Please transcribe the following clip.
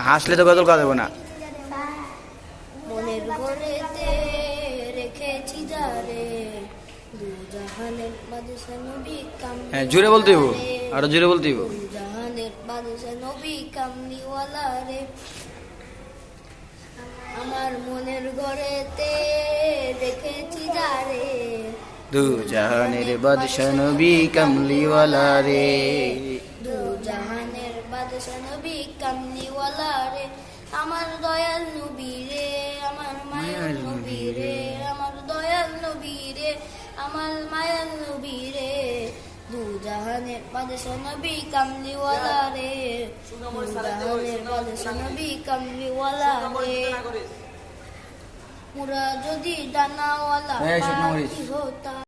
হাসলে তো গজল গাওয়া যাবে না। মনের ঘরেতে রেখেছি যারে, দু জাহানের বাদশা নবী কামলি। হ্যাঁ, জোরে বলতে হইব, আরো জোরে বলতে হইব। দু জাহানের বাদশা নবী কামলিওয়ালা রে, আমার মনের ঘরেতে রেখেছি যারে, দু জাহানের বাদশা নবী কামলিওয়ালা রে। দু জাহানের বাদশা নবী কামলিওয়ালা রে, আমার দয়াল নবী রে, আমার মায়াল নবী রে, আমার দয়াল নবী রে, আমার মায়াল নবী রে, দু জাহানের বাদশা নবী কামলিওয়ালা রে, দু জাহানের বাদশা নবী কামলিওয়ালা রে। মোরা যদি ডানাওয়ালা পাখি হতাম।